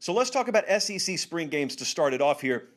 So let's talk about SEC spring games to start it off here.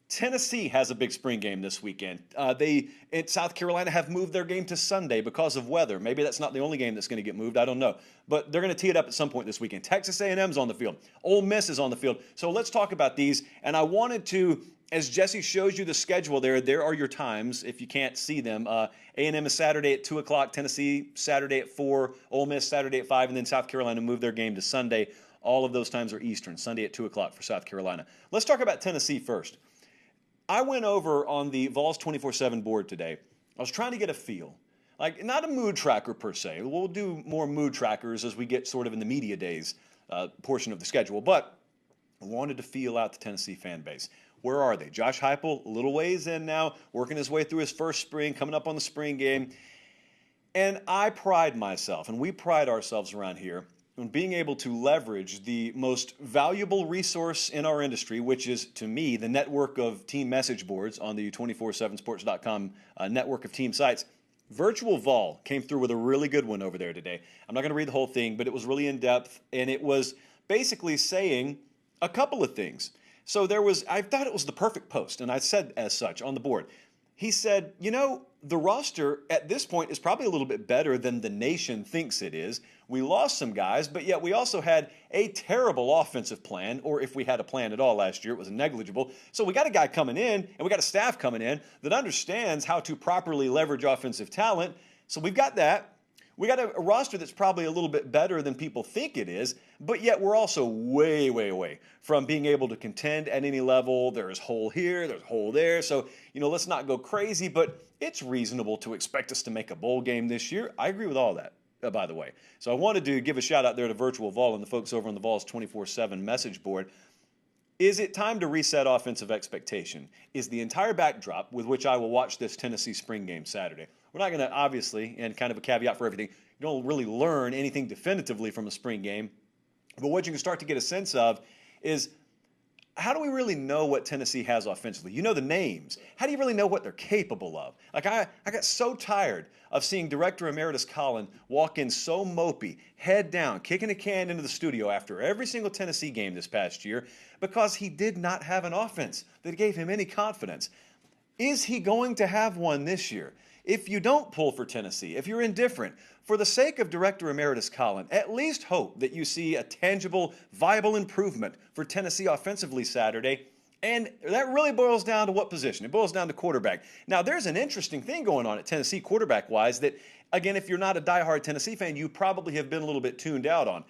Tennessee has a big spring game this weekend. They in South Carolina have moved their game to Sunday because of weather. Maybe that's not the only game that's going to get moved. I don't know, but they're going to tee it up at some point this weekend. Texas A&M's on the field. Ole Miss is on the field. So let's talk about these. And I wanted to, as Jesse shows you the schedule there are your times if you can't see them. A&M is Saturday at 2 o'clock. Tennessee Saturday at 4. Ole Miss Saturday at 5, and then South Carolina moved their game to Sunday. All of those times are Eastern. Sunday at 2 o'clock for South Carolina. Let's talk about Tennessee first. I went over on the Vols 24/7 board today. I was trying to get a feel, like not a mood tracker per se. We'll do more mood trackers as we get sort of in the media days portion of the schedule, but I wanted to feel out the Tennessee fan base. Where are they? Josh Heupel, a little ways in now, working his way through his first spring, coming up on the spring game. And I pride myself, and we pride ourselves around here, on being able to leverage the most valuable resource in our industry, which is, to me, the network of team message boards on the 247sports.com network of team sites. Virtual Vol came through with a really good one over there today. I'm not going to read the whole thing, but it was really in-depth, and it was basically saying a couple of things. So I thought it was the perfect post, and I said as such on the board. He said, the roster at this point is probably a little bit better than the nation thinks it is. We lost some guys, but yet we also had a terrible offensive plan, or if we had a plan at all last year, it was negligible. So we got a guy coming in, and we got a staff coming in that understands how to properly leverage offensive talent. So we've got that. We got a roster that's probably a little bit better than people think it is, but yet we're also way, way away from being able to contend at any level. There's hole here, there's hole there. So, let's not go crazy, but it's reasonable to expect us to make a bowl game this year. I agree with all that, by the way. So I wanted to give a shout out there to Virtual Vol and the folks over on the Vols 24/7 message board. Is it time to reset offensive expectation? Is the entire backdrop with which I will watch this Tennessee spring game Saturday. We're not going to, obviously, and kind of a caveat for everything, you don't really learn anything definitively from a spring game. But what you can start to get a sense of is, how do we really know what Tennessee has offensively? You know the names. How do you really know what they're capable of? Like, I got so tired of seeing Director Emeritus Colin walk in so mopey, head down, kicking a can into the studio after every single Tennessee game this past year because he did not have an offense that gave him any confidence. Is he going to have one this year? If you don't pull for Tennessee, if you're indifferent, for the sake of Director Emeritus Colin, at least hope that you see a tangible, viable improvement for Tennessee offensively Saturday. And that really boils down to what position? It boils down to quarterback. Now, there's an interesting thing going on at Tennessee quarterback-wise that, again, if you're not a diehard Tennessee fan, you probably have been a little bit tuned out on.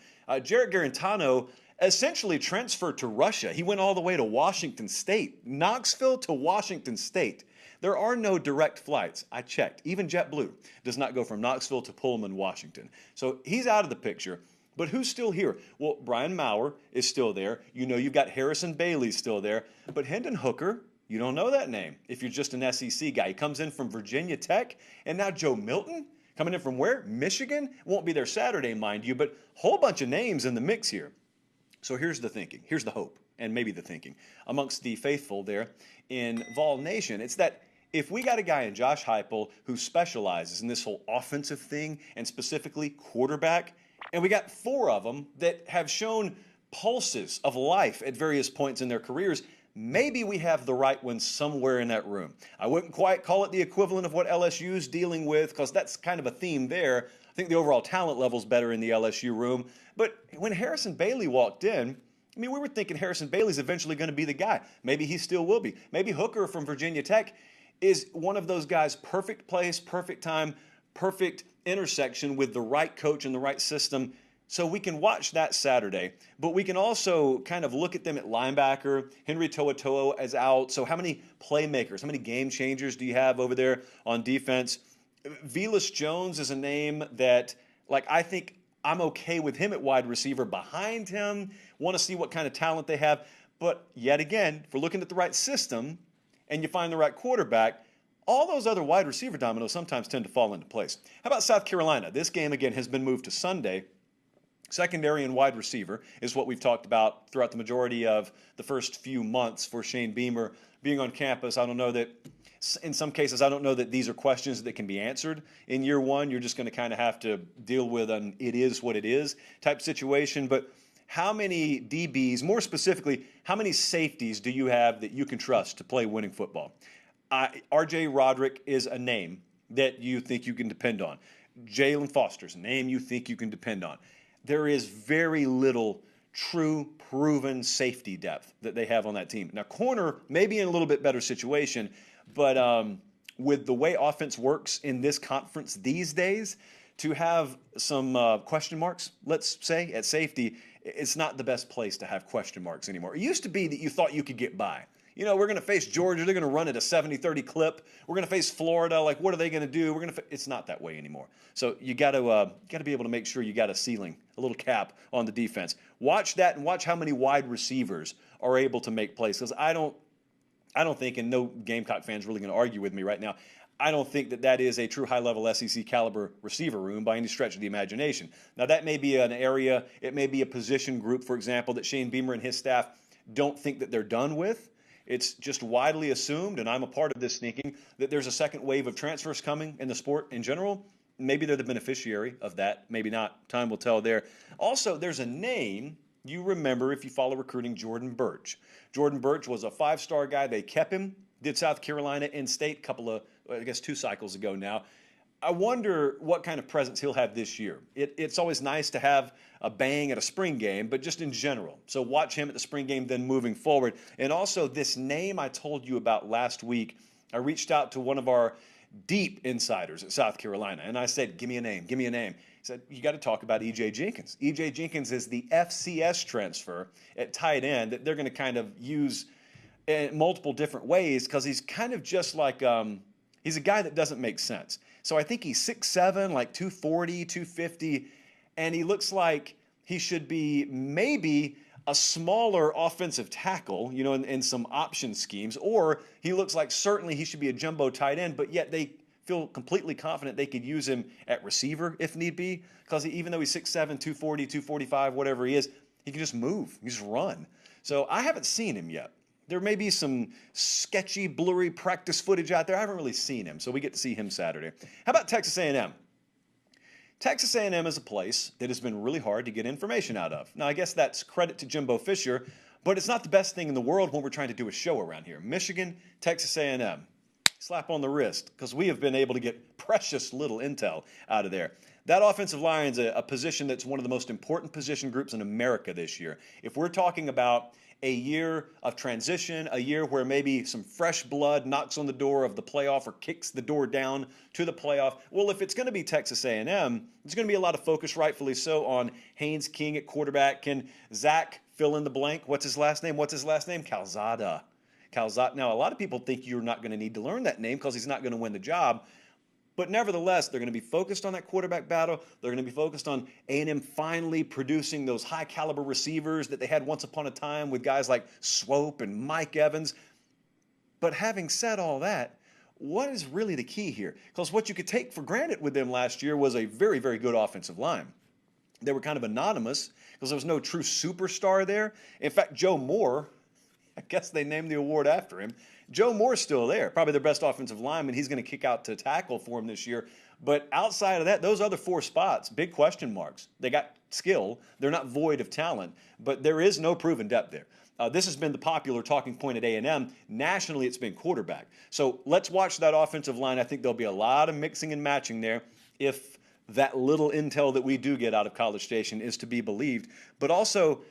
Jarrett Garantano essentially transferred to Russia. He went all the way to Washington State, Knoxville to Washington State. There are no direct flights. I checked. Even JetBlue does not go from Knoxville to Pullman, Washington. So he's out of the picture. But who's still here? Well, Brian Maurer is still there. You've got Harrison Bailey still there. But Hendon Hooker, you don't know that name if you're just an SEC guy. He comes in from Virginia Tech. And now Joe Milton, coming in from where? Michigan? Won't be there Saturday, mind you, but a whole bunch of names in the mix here. So here's the thinking. Here's the hope, and maybe the thinking amongst the faithful there in Vol Nation. It's that if we got a guy in Josh Heupel who specializes in this whole offensive thing and specifically quarterback, and we got 4 of them that have shown pulses of life at various points in their careers, maybe we have the right one somewhere in that room. I wouldn't quite call it the equivalent of what LSU's dealing with because that's kind of a theme there. I think the overall talent level's better in the LSU room. But when Harrison Bailey walked in, we were thinking Harrison Bailey's eventually going to be the guy. Maybe he still will be. Maybe Hooker from Virginia Tech is one of those guys, perfect place, perfect time, perfect intersection with the right coach and the right system. So we can watch that Saturday, but we can also kind of look at them at linebacker. Henry To'oTo'o is out. So how many playmakers, how many game changers do you have over there on defense? Velus Jones is a name that, I think I'm okay with him at wide receiver behind him. Want to see what kind of talent they have. But yet again, if we're looking at the right system and you find the right quarterback, all those other wide receiver dominoes sometimes tend to fall into place. How about South Carolina? This game, again, has been moved to Sunday. Secondary and wide receiver is what we've talked about throughout the majority of the first few months for Shane Beamer being on campus. I don't know that, in some cases, I don't know that these are questions that can be answered in year one. You're just going to kind of have to deal with an it is what it is type situation. But how many DBs, more specifically, how many safeties do you have that you can trust to play winning football? R.J. Roderick is a name that you think you can depend on. Jalen Foster's a name you think you can depend on. There is very little true proven safety depth that they have on that team. Now, corner may be in a little bit better situation, but with the way offense works in this conference these days, to have some question marks, let's say, at safety, it's not the best place to have question marks anymore. It used to be that you thought you could get by. You know, we're going to face Georgia. They're going to run at a 70-30 clip. We're going to face Florida. Like, what are they going to do? It's not that way anymore. So you got to be able to make sure you got a ceiling, a little cap on the defense. Watch that and watch how many wide receivers are able to make plays. Because I don't think, and no Gamecock fans really going to argue with me right now, I don't think that is a true high-level SEC caliber receiver room by any stretch of the imagination. Now, that may be an area, it may be a position group, for example, that Shane Beamer and his staff don't think that they're done with. It's just widely assumed, and I'm a part of this thinking, that there's a second wave of transfers coming in the sport in general. Maybe they're the beneficiary of that. Maybe not. Time will tell there. Also, there's a name you remember if you follow recruiting, Jordan Burch. Jordan Burch was a five-star guy. They kept him. Did South Carolina in-state a 2 cycles ago now. I wonder what kind of presence he'll have this year. It's always nice to have a bang at a spring game, but just in general. So watch him at the spring game, then moving forward. And also this name I told you about last week, I reached out to one of our deep insiders at South Carolina, and I said, give me a name, give me a name. He said, you got to talk about E.J. Jenkins. E.J. Jenkins is the FCS transfer at tight end that they're going to kind of use in multiple different ways because he's kind of just like he's a guy that doesn't make sense. So I think he's 6'7", like 240, 250, and he looks like he should be maybe a smaller offensive tackle, you know, in some option schemes, or he looks like certainly he should be a jumbo tight end, but yet they feel completely confident they could use him at receiver if need be, because even though he's 6'7", 240, 245, whatever he is, he can just move, he can just run. So I haven't seen him yet. There may be some sketchy, blurry practice footage out there. I haven't really seen him, so we get to see him Saturday. How about Texas A&M? Texas A&M is a place that has been really hard to get information out of. Now, I guess that's credit to Jimbo Fisher, but it's not the best thing in the world when we're trying to do a show around here. Michigan, Texas A&M, slap on the wrist, because we have been able to get precious little intel out of there. That offensive line is a position that's one of the most important position groups in America this year. If we're talking about a year of transition, a year where maybe some fresh blood knocks on the door of the playoff or kicks the door down to the playoff. Well, if it's going to be Texas A&M, there's going to be a lot of focus, rightfully so, on Haynes King at quarterback. Can Zach fill in the blank? What's his last name? Calzada. Now, a lot of people think you're not going to need to learn that name because he's not going to win the job. But nevertheless, they're going to be focused on that quarterback battle. They're going to be focused on A&M finally producing those high-caliber receivers that they had once upon a time with guys like Swope and Mike Evans. But having said all that, what is really the key here? Because what you could take for granted with them last year was a very, very good offensive line. They were kind of anonymous because there was no true superstar there. In fact, Joe Moore, I guess they named the award after him. Joe Moore's still there, probably their best offensive lineman. He's going to kick out to tackle for him this year. But outside of that, those other 4 spots, big question marks. They got skill. They're not void of talent, but there is no proven depth there. This has been the popular talking point at A&M. Nationally, it's been quarterback. So let's watch that offensive line. I think there'll be a lot of mixing and matching there if that little intel that we do get out of College Station is to be believed. But also,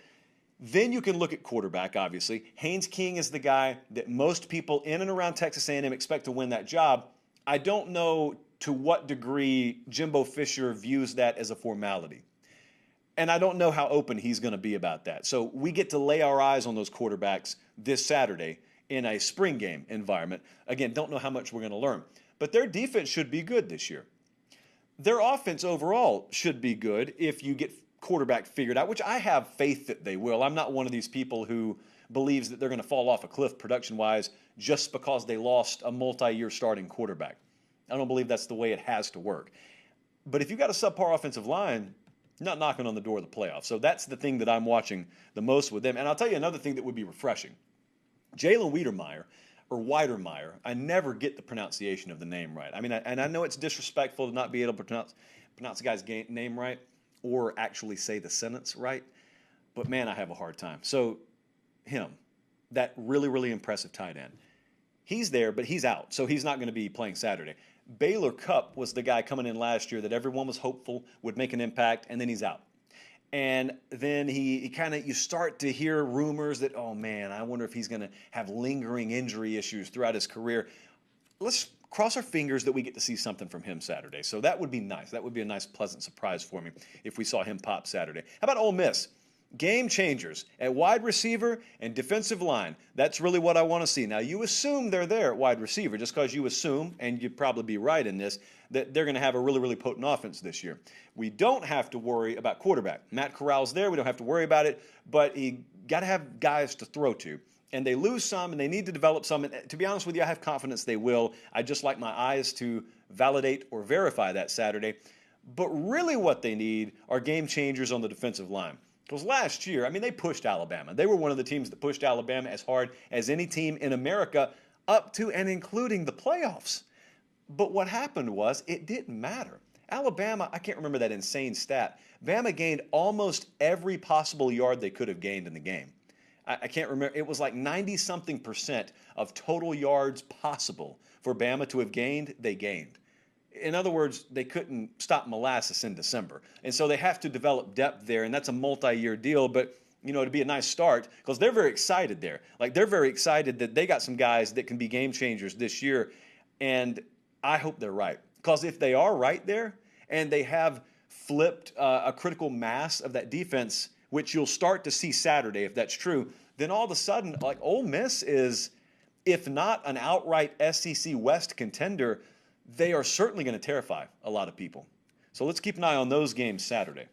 then you can look at quarterback, obviously. Haynes King is the guy that most people in and around Texas A&M expect to win that job. I don't know to what degree Jimbo Fisher views that as a formality. And I don't know how open he's going to be about that. So we get to lay our eyes on those quarterbacks this Saturday in a spring game environment. Again, don't know how much we're going to learn. But their defense should be good this year. Their offense overall should be good if you get quarterback figured out, which I have faith that they will. I'm not one of these people who believes that they're going to fall off a cliff production-wise just because they lost a multi-year starting quarterback. I don't believe that's the way it has to work. But if you've got a subpar offensive line, you're not knocking on the door of the playoffs. So that's the thing that I'm watching the most with them. And I'll tell you another thing that would be refreshing. Jalen Weidermeyer, I never get the pronunciation of the name right. I mean, I know it's disrespectful to not be able to pronounce the guy's name right or actually say the sentence right. but man, I have a hard time. So him, that really, really impressive tight end. He's there, but he's out, so he's not going to be playing Saturday. Baylor Cupp was the guy coming in last year that everyone was hopeful would make an impact, and then he's out. And then he kind of, you start to hear rumors that, oh man, I wonder if he's going to have lingering injury issues throughout his career. Let's cross our fingers that we get to see something from him Saturday. So that would be nice. That would be a nice, pleasant surprise for me if we saw him pop Saturday. How about Ole Miss? Game changers at wide receiver and defensive line. That's really what I want to see. Now, you assume they're there at wide receiver just because you assume, and you'd probably be right in this, that they're going to have a really, really potent offense this year. We don't have to worry about quarterback. Matt Corral's there. We don't have to worry about it, but you got to have guys to throw to. And they lose some, and they need to develop some. And to be honest with you, I have confidence they will. I just like my eyes to validate or verify that Saturday. But really what they need are game changers on the defensive line. Because last year, I mean, they pushed Alabama. They were one of the teams that pushed Alabama as hard as any team in America up to and including the playoffs. But what happened was it didn't matter. Alabama, I can't remember that insane stat. Bama gained almost every possible yard they could have gained in the game. I can't remember. It was like 90-something% of total yards possible for Bama to have gained, they gained. In other words, they couldn't stop molasses in December. And so they have to develop depth there, and that's a multi-year deal. But, you know, to be a nice start, because they're very excited there. Like, they're very excited that they got some guys that can be game changers this year, and I hope they're right. Because if they are right there, and they have flipped a critical mass of that defense, which you'll start to see Saturday if that's true, then all of a sudden, like, Ole Miss is, if not an outright SEC West contender, they are certainly going to terrify a lot of people. So let's keep an eye on those games Saturday.